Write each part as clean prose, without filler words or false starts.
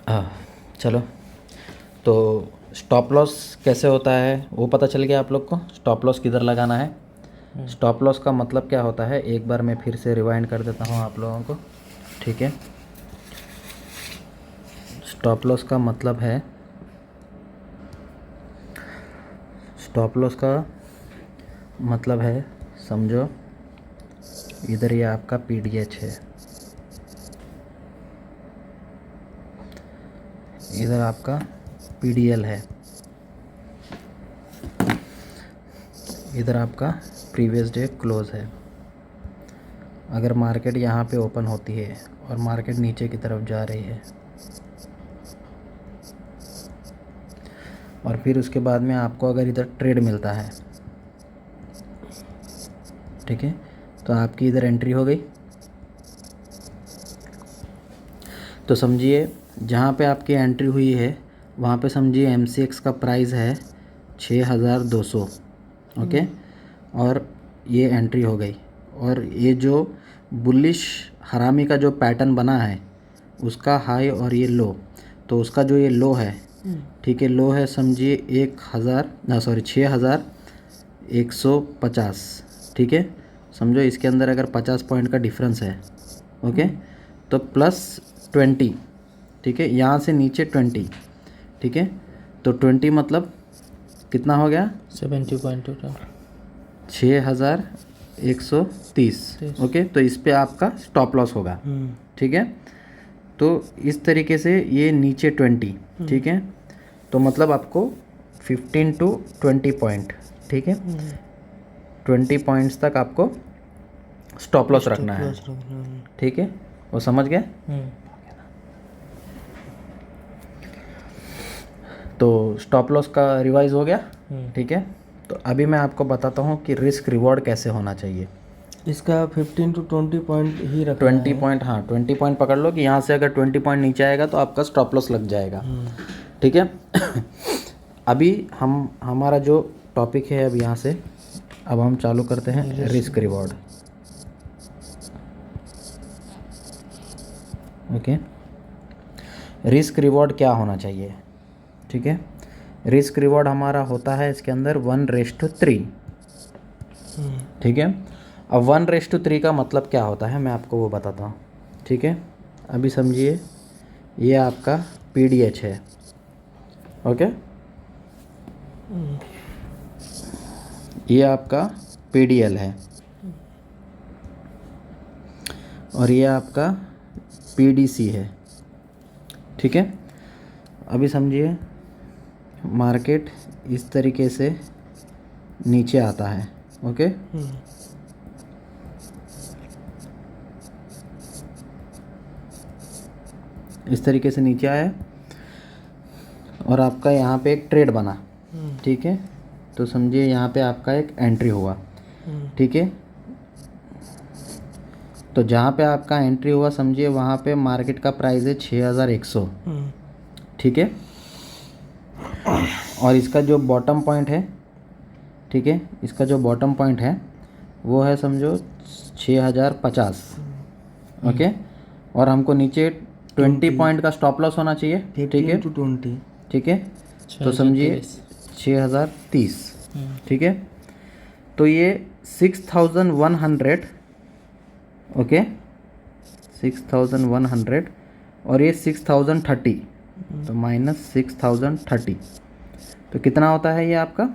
हाँ, चलो। तो स्टॉप लॉस कैसे होता है वो पता चल गया आप लोग को। स्टॉप लॉस किधर लगाना है। स्टॉप लॉस का मतलब क्या होता है, एक बार मैं फिर से रिवाइंड कर देता हूँ आप लोगों को, ठीक है। स्टॉप लॉस का मतलब है, स्टॉप लॉस का मतलब है, समझो, इधर ये आपका PDH है, इधर आपका PDL है, इधर आपका प्रीवियस डे क्लोज है। अगर मार्केट यहाँ पे ओपन होती है और मार्केट नीचे की तरफ जा रही है और फिर उसके बाद में आपको अगर इधर ट्रेड मिलता है, ठीक है, तो आपकी इधर एंट्री हो गई। तो समझिए जहाँ पे आपकी एंट्री हुई है वहाँ पे समझिए MCX का प्राइस है 6200, ओके। और ये एंट्री हो गई और ये जो बुलिश हरामी का जो पैटर्न बना है उसका हाई और ये लो, तो उसका जो ये लो है, ठीक है, लो है समझिए 6150, ठीक है। समझो इसके अंदर अगर 50 पॉइंट का डिफरेंस है, ओके, तो +20, ठीक है, यहाँ से नीचे 20, ठीक है। तो 20 मतलब कितना हो गया, 70.2 6130, ओके। तो इस पे आपका स्टॉप लॉस होगा, ठीक है। तो इस तरीके से ये नीचे 20, ठीक है, तो मतलब आपको 15 to 20 पॉइंट, ठीक है, 20 पॉइंट्स तक आपको स्टॉप लॉस रखना है, ठीक है। वो समझ गए। तो स्टॉप लॉस का रिवाइज हो गया, ठीक है। तो अभी मैं आपको बताता हूँ कि रिस्क रिवॉर्ड कैसे होना चाहिए। इसका 15 to 20 पॉइंट ही रखना 20 पॉइंट, हाँ 20 पॉइंट पकड़ लो कि यहाँ से अगर 20 पॉइंट नीचे आएगा तो आपका स्टॉप लॉस लग जाएगा, ठीक है। अभी हमारा जो टॉपिक है, अब यहाँ से अब हम चालू करते हैं risk reward, okay. Risk reward क्या होना चाहिए, ठीक है। रिस्क रिवॉर्ड हमारा होता है इसके अंदर 1:3, ठीक है। अब 1:3 का मतलब क्या होता है मैं आपको वो बताता हूँ, ठीक है। अभी समझिए ये आपका PDH है, ओके, ये आपका PDL है और ये आपका PDC है, ठीक है। अभी समझिए मार्केट इस तरीके से नीचे आता है, ओके। इस तरीके से नीचे आया और आपका यहाँ पे एक ट्रेड बना, ठीक है। तो समझिए यहाँ पे आपका एक एंट्री हुआ, ठीक है। तो जहाँ पे आपका एंट्री हुआ समझिए वहाँ पे मार्केट का प्राइस है 6100, ठीक है। और इसका जो बॉटम पॉइंट है, ठीक है, इसका जो बॉटम पॉइंट है वो है समझो 6050, ओके। और हमको नीचे 20 पॉइंट का स्टॉप लॉस होना चाहिए, ठीक है, 15 to 20, ठीक है। तो समझिए 6030, ठीक है। तो ये 6100, ओके, 6100 और ये 6030, तो -6030, तो कितना होता है ये आपका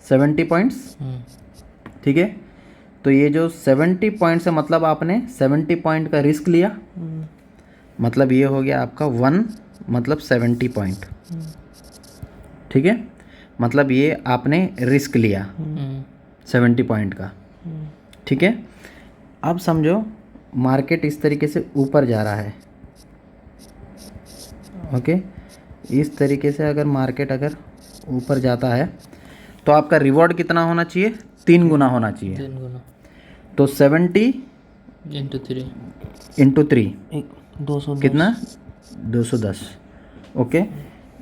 70 पॉइंट्स, ठीक है। तो ये जो 70 पॉइंट्स है मतलब आपने 70 पॉइंट का रिस्क लिया, मतलब ये हो गया आपका 1 मतलब 70 पॉइंट, ठीक है। मतलब ये आपने रिस्क लिया 70 पॉइंट का, ठीक है। अब समझो मार्केट इस तरीके से ऊपर जा रहा है, ओके। इस तरीके से अगर मार्केट अगर ऊपर जाता है तो आपका रिवॉर्ड कितना होना चाहिए, 3 गुना होना चाहिए। 3 गुना तो 70 इंटू 3 210, कितना, 210, ओके।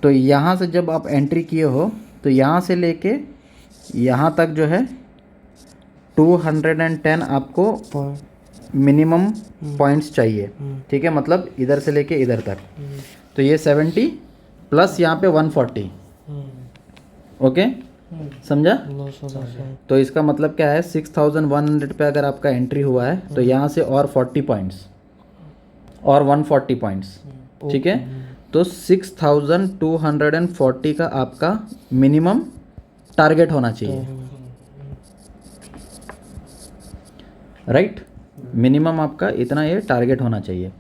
तो यहाँ से जब आप एंट्री किए हो तो यहाँ से लेके यहाँ तक जो है 210 आपको मिनिमम पॉइंट्स चाहिए, ठीक है, मतलब इधर से लेके इधर तक। तो ये 70 प्लस यहाँ पे 140, ओके समझा। 910 तो इसका मतलब क्या है 6100 पे अगर आपका एंट्री हुआ है तो यहाँ से और 40 पॉइंट्स और 140 पॉइंट्स, ठीक है। तो 6240 का आपका मिनिमम टारगेट होना चाहिए, राइट। मिनिमम आपका इतना ये टारगेट होना चाहिए,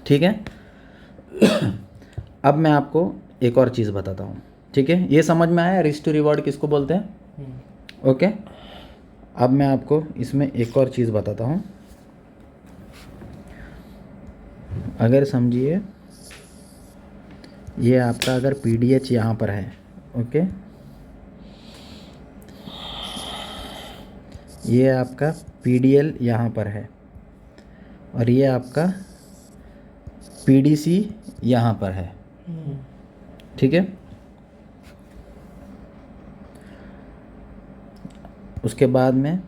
ठीक है। अब मैं आपको एक और चीज़ बताता हूँ, ठीक है। ये समझ में आया रिस्क टू रिवॉर्ड किसको बोलते हैं, ओके। अब मैं आपको इसमें एक और चीज़ बताता हूँ। अगर समझिए ये आपका अगर PDH यहाँ पर है, ओके, ये आपका PDL यहाँ पर है और ये आपका PDC यहाँ पर है, ठीक है। उसके बाद में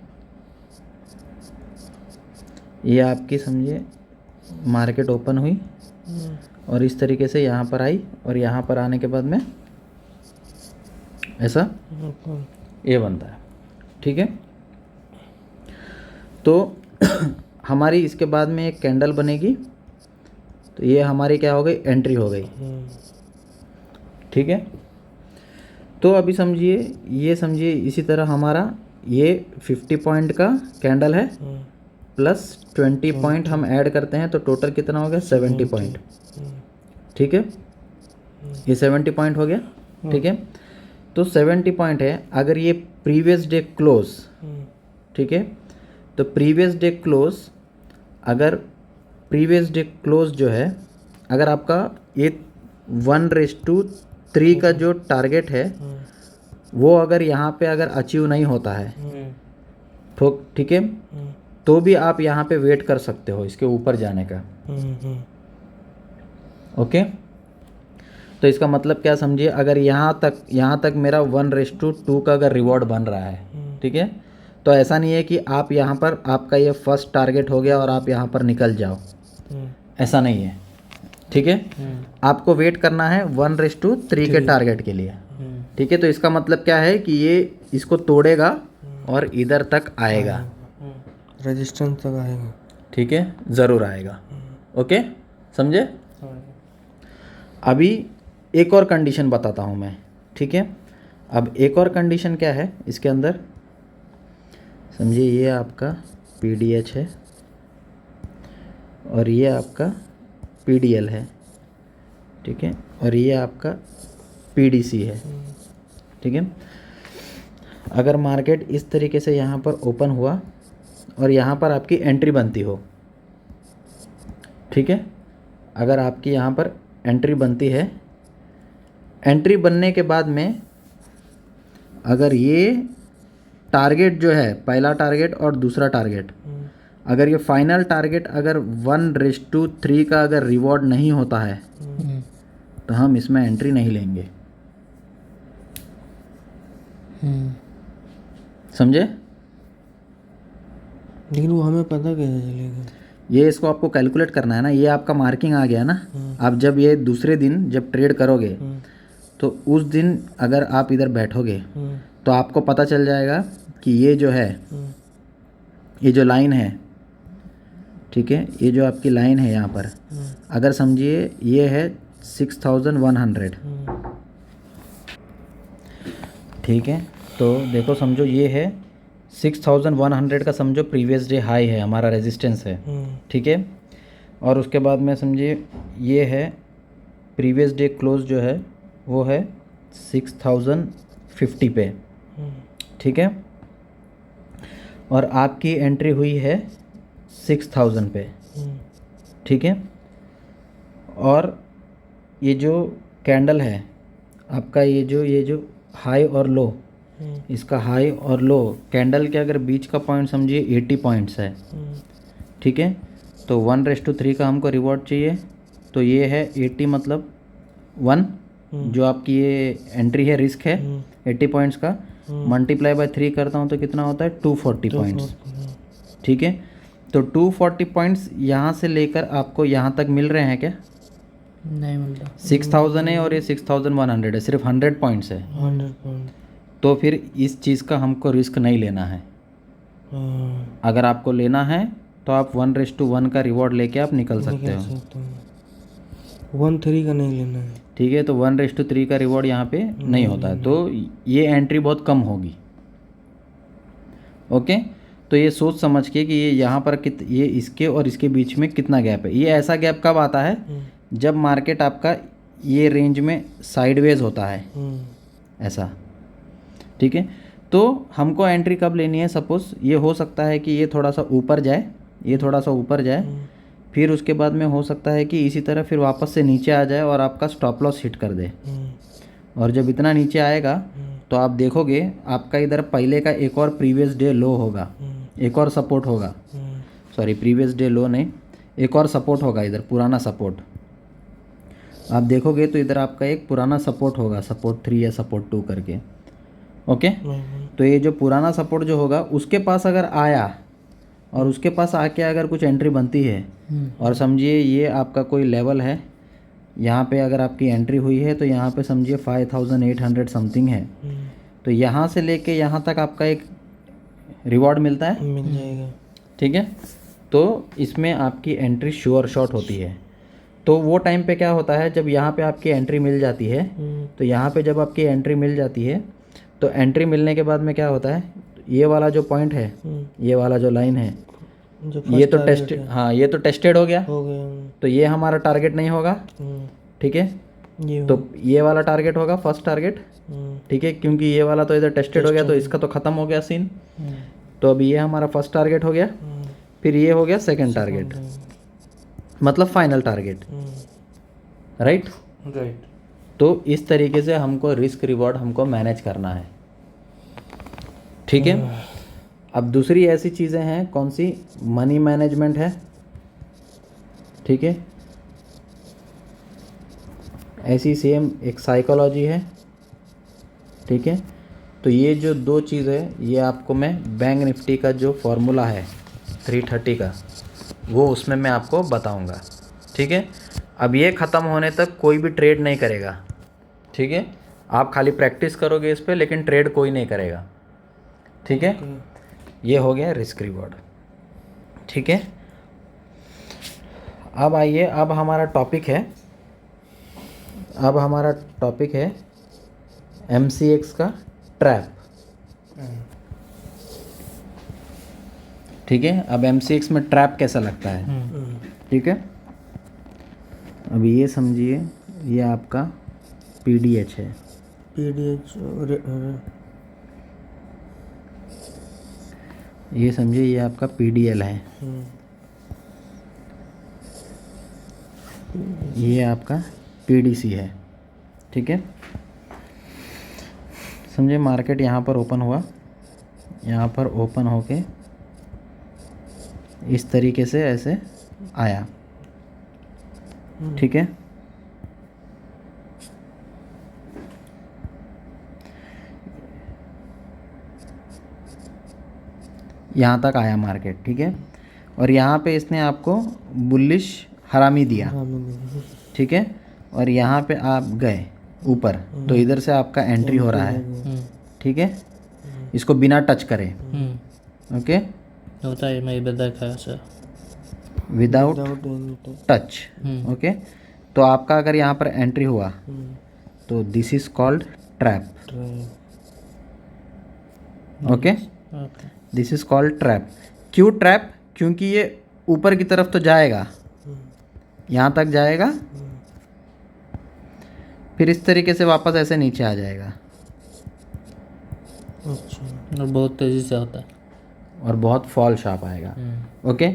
ये आपकी समझिए मार्केट ओपन हुई और इस तरीके से यहाँ पर आई और यहाँ पर आने के बाद में ऐसा ये बनता है, ठीक है। तो हमारी इसके बाद में एक कैंडल बनेगी, तो ये हमारी क्या हो गई, एंट्री हो गई, ठीक है। तो अभी समझिए ये समझिए इसी तरह हमारा ये 50 पॉइंट का कैंडल है प्लस 20 पॉइंट हम ऐड करते हैं तो टोटल कितना हो गया 70 पॉइंट, ठीक है। ये 70 पॉइंट हो गया, ठीक है। तो 70 पॉइंट है, अगर ये प्रीवियस डे क्लोज, ठीक है, तो प्रीवियस डे क्लोज, अगर प्रीवियस डे क्लोज जो है, अगर आपका ये 1:3 का जो टारगेट है वो अगर यहाँ पे अगर अचीव नहीं होता है तो ठीक है, तो भी आप यहाँ पे वेट कर सकते हो इसके ऊपर जाने का, ओके। तो इसका मतलब क्या समझिए, अगर यहाँ तक मेरा 1:2 का अगर रिवॉर्ड बन रहा है, ठीक है, तो ऐसा नहीं है कि आप यहाँ पर आपका ये फर्स्ट टारगेट हो गया और आप यहाँ पर निकल जाओ, ऐसा नहीं है, ठीक है। आपको वेट करना है 1:3 के टारगेट के लिए, ठीक है। तो इसका मतलब क्या है कि ये इसको तोड़ेगा और इधर तक आएगा, रेजिस्टेंस तक आएगा, ठीक है, ज़रूर आएगा, ओके समझे। अभी एक और कंडीशन बताता हूँ मैं, ठीक है। अब एक और कंडीशन क्या है इसके अंदर, समझिए ये आपका PDH है और ये आपका PDL है, ठीक है, और ये आपका PDC है, ठीक है। अगर मार्केट इस तरीके से यहाँ पर ओपन हुआ और यहाँ पर आपकी एंट्री बनती हो, ठीक है, अगर आपकी यहाँ पर एंट्री बनती है, एंट्री बनने के बाद में अगर ये टारगेट जो है, पहला टारगेट और दूसरा टारगेट, अगर ये फाइनल टारगेट अगर 1:3 का अगर रिवॉर्ड नहीं होता है तो हम इसमें एंट्री नहीं लेंगे, समझे। लेकिन वो हमें पता कैसे चलेगा, ये इसको आपको कैलकुलेट करना है ना, ये आपका मार्किंग आ गया ना। आप जब ये दूसरे दिन जब ट्रेड करोगे तो उस दिन अगर आप इधर बैठोगे तो आपको पता चल जाएगा कि ये जो है, ये जो लाइन है, ठीक है, ये जो आपकी लाइन है यहाँ पर, अगर समझिए ये है 6100, ठीक है। तो देखो समझो ये है 6100 का, समझो प्रीवियस डे हाई है, हमारा रेजिस्टेंस है, ठीक है। और उसके बाद में समझिए ये है प्रीवियस डे क्लोज जो है वो है 6050 पे, ठीक है, और आपकी एंट्री हुई है 6000 पे, ठीक है। और ये जो कैंडल है आपका, ये जो हाई और लो, इसका हाई और लो कैंडल के अगर बीच का पॉइंट समझिए 80 पॉइंट्स है, ठीक है। तो 1:3 का हमको रिवॉर्ड चाहिए, तो ये है 80 मतलब 1, जो आपकी ये एंट्री है, रिस्क है 80 पॉइंट्स का, मल्टीप्लाई बाय 3 करता हूँ तो कितना होता है 240 पॉइंट्स, ठीक है। तो 240 पॉइंट्स यहाँ से लेकर आपको यहाँ तक मिल रहे हैं क्या, नहीं मिलता। 6000 है और ये 6100 है, सिर्फ 100 पॉइंट्स है। 100 पॉइंट। तो फिर इस चीज़ का हमको रिस्क नहीं लेना है। हाँ, अगर आपको लेना है तो आप 1:1 का रिवॉर्ड लेके आप निकल सकते निकल हो। सकते हैं। 1-3 का नहीं लेना है। ठीक है, तो 1:3 का रिवॉर्ड यहाँ पे नहीं होता है, तो ये एंट्री बहुत कम होगी। ओके, तो ये सोच समझ के कि ये यहाँ पर ये इसके और इसके बीच में कितना गैप है। ये ऐसा गैप कब आता है? जब मार्केट आपका ये रेंज में साइडवेज होता है, ऐसा। ठीक है, तो हमको एंट्री कब लेनी है? सपोज़ ये हो सकता है कि ये थोड़ा सा ऊपर जाए, ये थोड़ा सा ऊपर जाए, फिर उसके बाद में हो सकता है कि इसी तरह फिर वापस से नीचे आ जाए और आपका स्टॉप लॉस हिट कर दे। और जब इतना नीचे आएगा तो आप देखोगे आपका इधर पहले का एक और प्रीवियस डे लो होगा, एक और सपोर्ट होगा। सॉरी, प्रीवियस डे लो नहीं, एक और सपोर्ट होगा इधर, पुराना सपोर्ट। आप देखोगे तो इधर आपका एक पुराना सपोर्ट होगा, सपोर्ट 3 या सपोर्ट 2 करके। ओके, तो ये जो पुराना सपोर्ट जो होगा उसके पास अगर आया और उसके पास आके अगर कुछ एंट्री बनती है, और समझिए ये आपका कोई लेवल है, यहाँ पे अगर आपकी एंट्री हुई है तो यहाँ पे समझिए 5800 समथिंग है, तो यहाँ से लेके यहाँ तक आपका एक रिवॉर्ड मिलता है, मिल जाएगा। ठीक है। तो इसमें आपकी एंट्री श्योर शॉट होती है। तो वो टाइम पे क्या होता है, जब यहाँ पे आपकी एंट्री मिल जाती है, तो यहाँ पे जब आपकी एंट्री मिल जाती है तो एंट्री मिलने के बाद में क्या होता है, ये वाला जो पॉइंट है, ये वाला जो लाइन है, ये तो टेस्टेड, हाँ ये तो टेस्टेड हो गया, तो ये हमारा टारगेट नहीं होगा। ठीक है, तो ये वाला टारगेट होगा फर्स्ट टारगेट। ठीक है, क्योंकि ये वाला तो इधर टेस्टेड हो गया, तो इसका तो ख़त्म हो गया सीन। तो अभी ये हमारा फर्स्ट टारगेट हो गया, फिर ये हो गया सेकंड टारगेट, मतलब फाइनल टारगेट। राइट। तो इस तरीके से हमको रिस्क रिवॉर्ड हमको मैनेज करना है। ठीक है, अब दूसरी ऐसी चीज़ें हैं, कौन सी? मनी मैनेजमेंट है। ठीक है, ऐसी सेम एक साइकोलॉजी है। ठीक है, तो ये जो दो चीज़ है, ये आपको मैं बैंक निफ्टी का जो फॉर्मूला है 330 का, वो उसमें मैं आपको बताऊंगा। ठीक है, अब ये ख़त्म होने तक कोई भी ट्रेड नहीं करेगा। ठीक है, आप खाली प्रैक्टिस करोगे इस पे, लेकिन ट्रेड कोई नहीं करेगा। ठीक है, ये हो गया रिस्क रिवॉर्ड। ठीक है, अब आइए, अब हमारा टॉपिक है MCX का ट्रैप। ठीक है, अब MCX में ट्रैप कैसा लगता है। ठीक है, अब ये समझिए, ये आपका PDH है, ये समझिए ये आपका PDL है, ये आपका PDC है। ठीक है, समझिए मार्केट यहाँ पर ओपन हुआ, यहाँ पर ओपन होके इस तरीके से ऐसे आया। ठीक है, यहाँ तक आया मार्केट। ठीक है, और यहाँ पे इसने आपको बुलिश हरामी दिया। ठीक है, और यहाँ पे आप गए ऊपर, तो इधर से आपका एंट्री हो रहा है। ठीक है, इसको बिना टच करे। ओके, होता है, मैं इधर देखा है सर, विदाउट टच। ओके, तो आपका अगर यहाँ पर एंट्री हुआ तो this is called trap. Okay, this is called trap. क्यों ट्रैप? क्योंकि ये ऊपर की तरफ तो जाएगा, यहाँ तक जाएगा, फिर इस तरीके से वापस ऐसे नीचे आ जाएगा। अच्छा, और बहुत तेज़ी से होता है, और बहुत फॉल शार्प आएगा। ओके,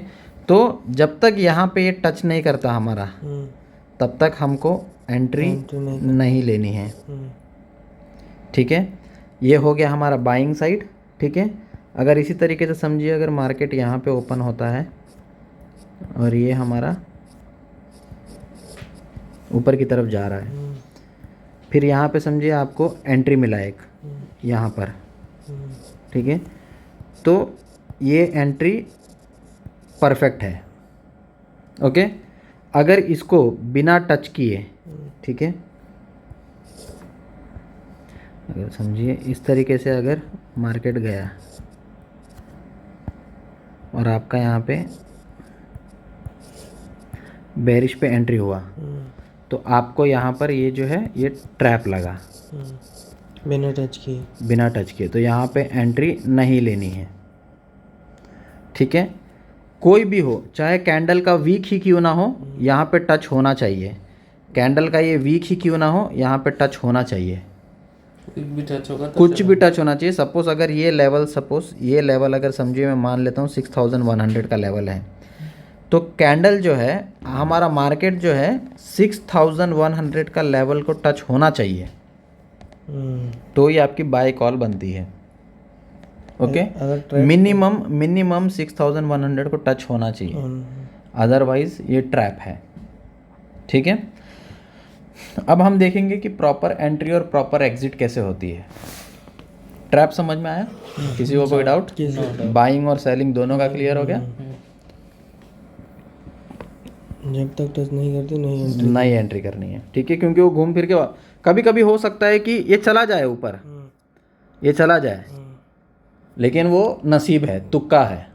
तो जब तक यहाँ पे ये टच नहीं करता हमारा, तब तक हमको एंट्री नहीं लेनी है। ठीक है, ये हो गया हमारा बाइंग साइड। ठीक है, अगर इसी तरीके से समझिए, अगर मार्केट यहाँ पे ओपन होता है और ये हमारा ऊपर की तरफ जा रहा है, फिर यहाँ पे समझिए आपको एंट्री मिला एक यहाँ पर। ठीक है, तो ये एंट्री परफेक्ट है। ओके, अगर इसको बिना टच किए, ठीक है, अगर समझिए इस तरीके से अगर मार्केट गया और आपका यहाँ पे बेरिश पे एंट्री हुआ, तो आपको यहाँ पर ये जो है ये ट्रैप लगा बिना टच किए, तो यहाँ पे एंट्री नहीं लेनी है, ठीक है। कोई भी हो, चाहे कैंडल का वीक ही क्यों ना हो, यहाँ पे टच होना चाहिए। कैंडल का ये वीक ही क्यों ना हो, यहाँ पे टच होना चाहिए। कुछ भी टच होगा तो कुछ भी टच होना चाहिए। सपोज अगर ये लेवल, सपोज ये लेवल अगर समझिए मैं मान लेता हूँ 6100 का लेवल है, तो कैंडल जो है हमारा मार्केट जो है 6100 का लेवल को टच होना चाहिए, तो ही आपकी बाय कॉल बनती है। ओके, मिनिमम 6100 को टच होना चाहिए, अदरवाइज ये ट्रैप है, ठीक है। अब हम देखेंगे कि प्रॉपर एंट्री और प्रॉपर एग्जिट कैसे होती है। ट्रैप समझ में आया? किसी को कोई डाउट? बाइंग और सेलिंग दोनों का क्लियर हो गया? जब तक टच नहीं करती नई एंट्री करनी है, ठीक है, क्योंकि वो घूम फिर के कभी कभी हो सकता है कि ये चला जाए ऊपर, ये चला जाए, लेकिन वो नसीब है, तुक्का है,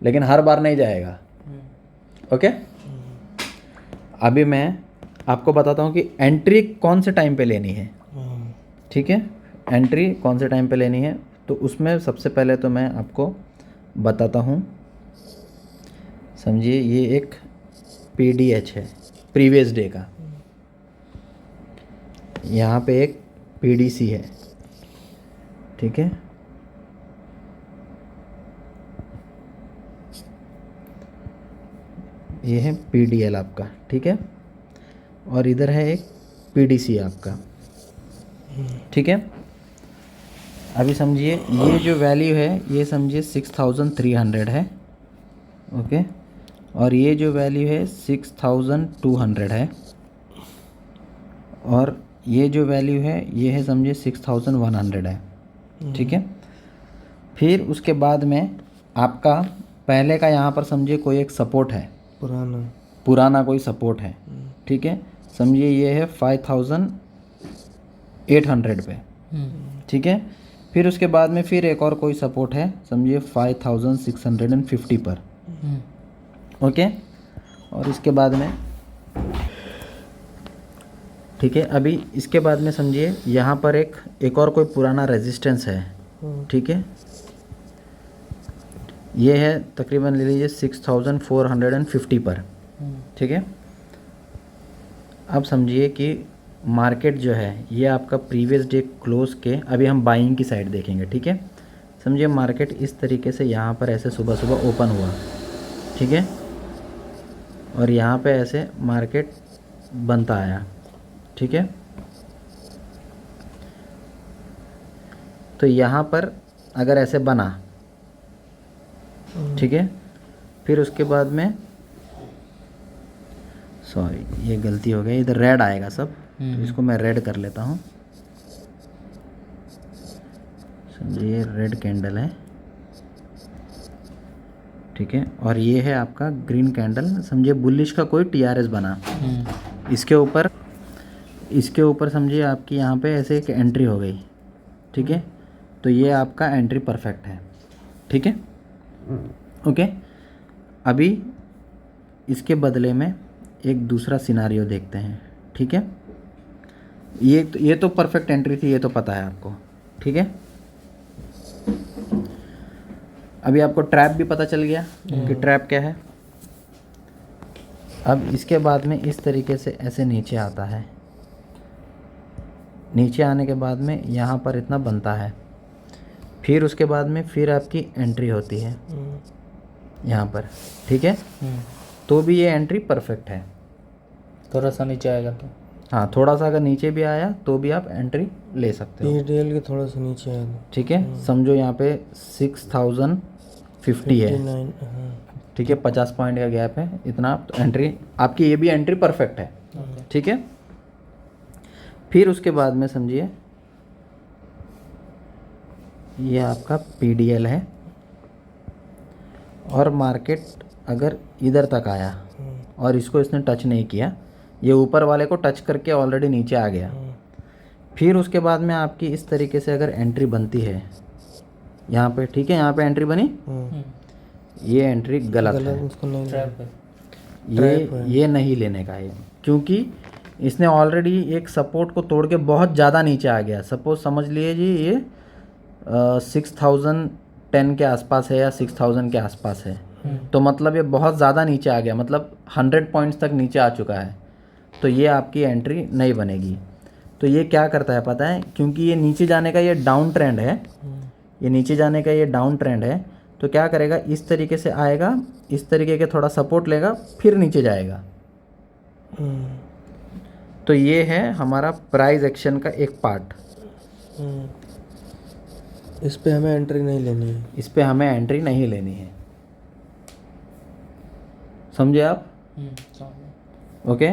लेकिन हर बार नहीं जाएगा। ओके, अभी मैं आपको बताता हूँ कि एंट्री कौन से टाइम पे लेनी है, ठीक है। एंट्री कौन से टाइम पे लेनी है, तो उसमें सबसे पहले तो मैं आपको बताता हूँ। समझिए ये एक PDH है, प्रीवियस डे का, यहाँ पे एक PDC है, ठीक है। ये है PDL आपका, ठीक है, और इधर है एक PDC आपका, ठीक है। अभी समझिए ये जो वैल्यू है ये समझिए 6300 है, ओके, और ये जो वैल्यू है 6200 है, और ये जो वैल्यू है ये है समझिए 6100 है, ठीक है। फिर उसके बाद में आपका पहले का यहाँ पर समझिए कोई एक सपोर्ट है, पुराना कोई सपोर्ट है, ठीक है। समझिए ये है 5800 पे, ठीक है। फिर उसके बाद में फिर एक और कोई सपोर्ट है, समझिए 5650 पर, ओके, और इसके बाद में, ठीक है। अभी इसके बाद में समझिए यहाँ पर एक और कोई पुराना रेजिस्टेंस है, ठीक है। ये है तकरीबन ले लीजिए 6450 पर, ठीक है। अब समझिए कि मार्केट जो है ये आपका प्रीवियस डे क्लोज के, अभी हम बाइंग की साइड देखेंगे, ठीक है। समझिए मार्केट इस तरीके से यहाँ पर ऐसे सुबह सुबह ओपन हुआ, ठीक है, और यहाँ पे ऐसे मार्केट बनता आया, ठीक है। तो यहाँ पर अगर ऐसे बना, ठीक है, फिर उसके बाद में, सॉरी ये गलती हो गई, इधर रेड आएगा सब, तो इसको मैं रेड कर लेता हूँ। समझिए ये रेड कैंडल है, ठीक है, और ये है आपका ग्रीन कैंडल। समझिए बुलिश का कोई TRS बना, इसके ऊपर समझिए आपकी यहाँ पे ऐसे एक एंट्री हो गई, ठीक है, तो ये आपका एंट्री परफेक्ट है, ठीक है, ओके। अभी इसके बदले में एक दूसरा सिनारियो देखते हैं, ठीक है। ये तो परफेक्ट एंट्री थी, ये तो पता है आपको, ठीक है। अभी आपको ट्रैप भी पता चल गया कि ट्रैप क्या है। अब इसके बाद में इस तरीके से ऐसे नीचे आता है, नीचे आने के बाद में यहाँ पर इतना बनता है, फिर उसके बाद में फिर आपकी एंट्री होती है यहाँ पर, ठीक है। तो भी ये एंट्री परफेक्ट है। थोड़ा सा नीचे आएगा तो, हाँ, थोड़ा सा अगर नीचे भी आया तो भी आप एंट्री ले सकते हो, PDL के थोड़ा सा नीचे आएगा, ठीक है। समझो यहाँ पे 6050 है, ठीक है, 50 पॉइंट का गैप है, इतना तो एंट्री आपकी, ये भी एंट्री परफेक्ट है, ठीक है। फिर उसके बाद में समझिए ये आपका PDL है, और मार्केट अगर इधर तक आया और इसको इसने टच नहीं किया, ये ऊपर वाले को टच करके ऑलरेडी नीचे आ गया। फिर उसके बाद में आपकी इस तरीके से अगर एंट्री बनती है यहाँ पे, ठीक है, यहाँ पे एंट्री बनी, ये एंट्री गलत है, उसको नहीं ट्रैप है। ये नहीं लेने का है, क्योंकि इसने ऑलरेडी एक सपोर्ट को तोड़ के बहुत ज़्यादा नीचे आ गया। सपोज समझ लीजिए ये 6010 के आसपास है या 6000 के आसपास है, तो मतलब ये बहुत ज़्यादा नीचे आ गया, मतलब 100 पॉइंट्स तक नीचे आ चुका है, तो ये आपकी एंट्री नहीं बनेगी। तो ये क्या करता है पता है, क्योंकि ये नीचे जाने का ये डाउन ट्रेंड है, ये नीचे जाने का ये डाउन ट्रेंड है, तो क्या करेगा, इस तरीके से आएगा, इस तरीके के थोड़ा सपोर्ट लेगा, फिर नीचे जाएगा। तो ये है हमारा प्राइस एक्शन का एक पार्ट। इस पे हमें एंट्री नहीं लेनी है। इस पे हमें एंट्री नहीं लेनी है, समझे आप? ओके,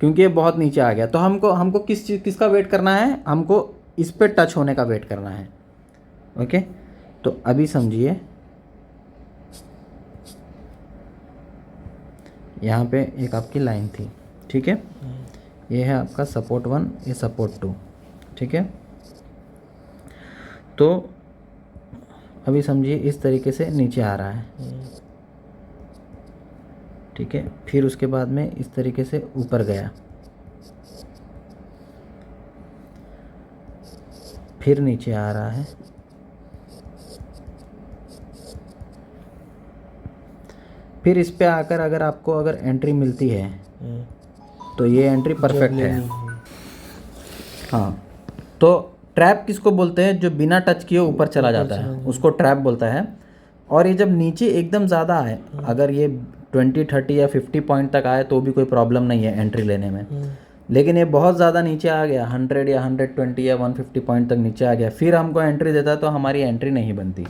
क्योंकि ये बहुत नीचे आ गया, तो हमको किसका वेट करना है, हमको इस पे टच होने का वेट करना है। ओके, तो अभी समझिए, यहाँ पे एक आपकी लाइन थी, ठीक है, ये है आपका सपोर्ट 1, ये सपोर्ट 2, ठीक है। तो अभी समझिए इस तरीके से नीचे आ रहा है, ठीक है, फिर उसके बाद में इस तरीके से ऊपर गया, फिर नीचे आ रहा है, फिर इस पे आकर अगर आपको अगर एंट्री मिलती है तो ये एंट्री परफेक्ट है। हाँ, तो ट्रैप किसको बोलते हैं, जो बिना टच किए ऊपर चला जाता है, उसको ट्रैप बोलता है। और ये जब नीचे एकदम ज़्यादा आए, अगर ये 20, 30 या 50 पॉइंट तक आए तो भी कोई प्रॉब्लम नहीं है एंट्री लेने में, लेकिन ये बहुत ज़्यादा नीचे आ गया, 100 या 120 या 150 पॉइंट तक नीचे आ गया, फिर हमको एंट्री देता है, तो हमारी एंट्री नहीं बनती।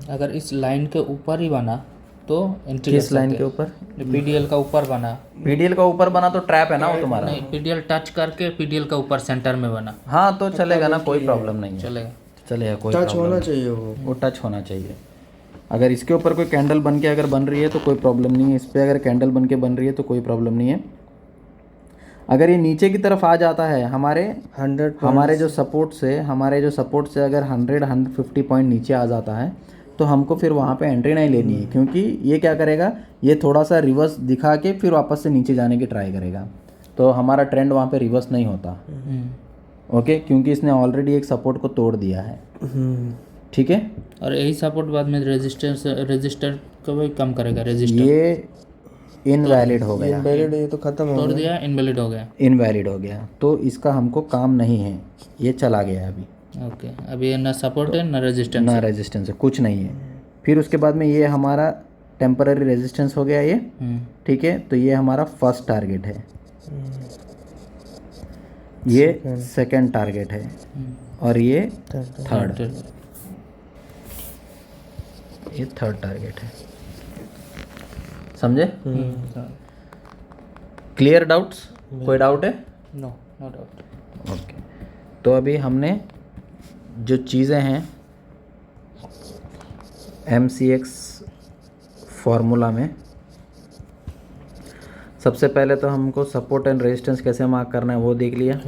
अगर इस लाइन के ऊपर ही बना तो एंट्री। किस लाइन के ऊपर? पीडीएल का ऊपर बना। पीडीएल का ऊपर बना तो ट्रैप है ना वो तुम्हारा। नहीं, पीडीएल टच करके पीडीएल का ऊपर सेंटर में बना, हाँ तो चलेगा ना, कोई प्रॉब्लम नहीं है, चलेगा। चलेगा, कोई टच प्रॉब्लम होना नहीं। चाहिए वो टच होना चाहिए। अगर इसके ऊपर कोई कैंडल बन के अगर बन रही है तो कोई प्रॉब्लम नहीं है, इस पर अगर कैंडल बन के बन रही है तो कोई प्रॉब्लम नहीं है। अगर ये नीचे की तरफ आ जाता है, हमारे 100 हमारे जो सपोर्ट से अगर 150 पॉइंट नीचे आ जाता है तो हमको फिर वहाँ पे एंट्री नहीं लेनी है, क्योंकि ये क्या करेगा, ये थोड़ा सा रिवर्स दिखा के फिर वापस से नीचे जाने की ट्राई करेगा, तो हमारा ट्रेंड वहाँ पे रिवर्स नहीं होता। ओके, क्योंकि इसने ऑलरेडी एक सपोर्ट को तोड़ दिया है, ठीक है। और यही सपोर्ट बाद में रेजिस्टर को भी कम करेगा। रेजिस्टर ये इनवैलिड हो गया, इनवैलिड है, ये तो खत्म हो तोड़ गया। दिया, इनवैलिड हो गया। इनवैलिड हो गया, तो इसका हमको काम नहीं है, ये चला गया अभी। ओके, अभी ये ना सपोर्ट है ना रेजिस्टेंस। ना रेजिस्टेंस है, कुछ नहीं है। फिर उसके बाद में ये हमारा टेम्पररी रेजिस्टेंस हो गया ये, ठीक है। तो ये हमारा फर्स्ट टारगेट है, ये सेकंड टारगेट है, और ये थर्ड, ये थर्ड टारगेट है। समझे? क्लियर? डाउट्स? कोई डाउट है? No, no doubt. ओके, तो अभी हमने जो चीज़ें हैं MCX फार्मूला में, सबसे पहले तो हमको सपोर्ट एंड रेजिस्टेंस कैसे मार्क करना है वो देख लिया।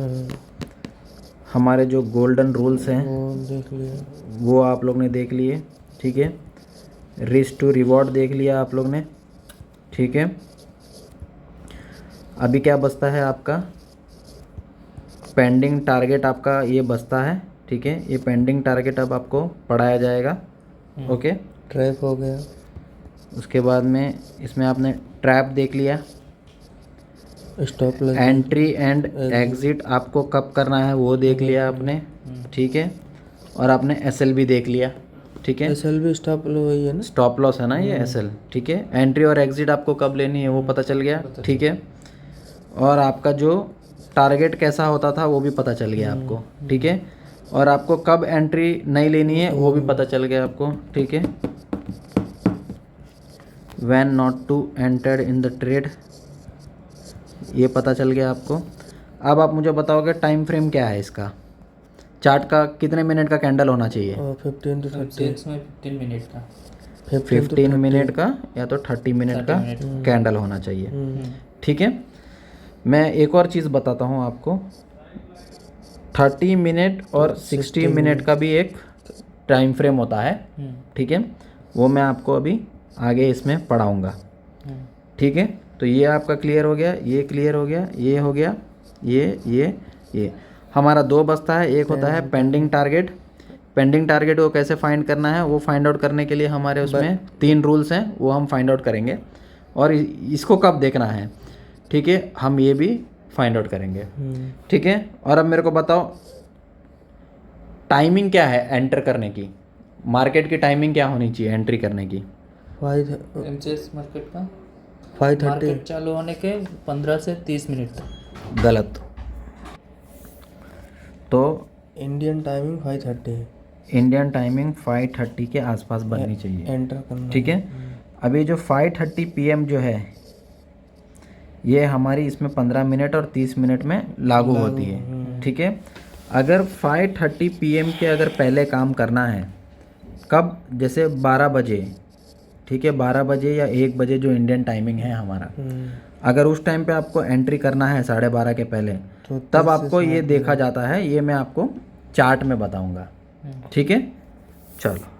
हमारे जो गोल्डन रूल्स हैं वो देख लिया, वो आप लोग ने देख लिए, ठीक है। रिस्क टू रिवॉर्ड देख लिया आप लोग ने, ठीक है। अभी क्या बचता है आपका, पेंडिंग टारगेट आपका ये बचता है, ठीक है। ये पेंडिंग टारगेट अब आपको पढ़ाया जाएगा, ओके। ट्रैप हो गया, उसके बाद में इसमें आपने ट्रैप देख लिया, स्टॉप लग, एंट्री एंड एग्जिट आपको कब करना है वो देख लिया आपने, ठीक है। और आपने SL भी देख लिया, ठीक है। SL भी स्टॉप लो वही है ना, स्टॉप लॉस है ना ये SL, ठीक है। एंट्री और एग्जिट आपको कब लेनी है वो पता चल गया, ठीक है। और आपका जो टारगेट कैसा होता था वो भी पता चल गया आपको, ठीक है। और आपको कब एंट्री नहीं लेनी है वो भी पता चल गया आपको, ठीक है। When not to enter in the trade, ये पता चल गया आपको। अब आप मुझे बताओगे टाइम फ्रेम क्या है इसका, चार्ट का कितने मिनट का कैंडल होना चाहिए? 15 to 30, इसमें 15 मिनट का, 15 मिनट का या तो 30 मिनट का कैंडल होना चाहिए। ठीक है, मैं एक और चीज़ बताता हूँ आपको। 30 मिनट और 60 मिनट का भी एक टाइम फ्रेम होता है। ठीक है, वो मैं आपको अभी आगे इसमें पढ़ाऊँगा। ठीक है, तो ये आपका क्लियर हो गया, ये क्लियर हो गया, ये हो गया, ये हमारा दो बचता है। एक होता है पेंडिंग टारगेट। पेंडिंग टारगेट को कैसे फाइंड करना है वो फाइंड आउट करने के लिए हमारे उसमें 3 रूल्स हैं, वो हम फाइंड आउट करेंगे। और इसको कब देखना है, ठीक है, हम ये भी फाइंड आउट करेंगे। ठीक है, और अब मेरे को बताओ टाइमिंग क्या है एंटर करने की, मार्केट की टाइमिंग क्या होनी चाहिए एंट्री करने की? एमसीएक्स मार्केट का 5:30 मार्केट चालू होने के 15 से 30 मिनट तक। गलत। तो इंडियन टाइमिंग 5:30 है। इंडियन टाइमिंग 5:30 के आसपास बननी चाहिए। एंटर करना। ठीक है, अभी जो 5:30 PM जो है ये हमारी इसमें 15 मिनट और 30 मिनट में लागू होती है। ठीक है, अगर 5:30 PM के अगर पहले काम करना है, कब, जैसे 12 बजे, ठीक है, 12 बजे या 1 बजे जो इंडियन टाइमिंग है हमारा, अगर उस टाइम पे आपको एंट्री करना है 12:30 के पहले, तो तब आपको ये देखा जाता है। ये मैं आपको चार्ट में बताऊंगा। ठीक है, चलो।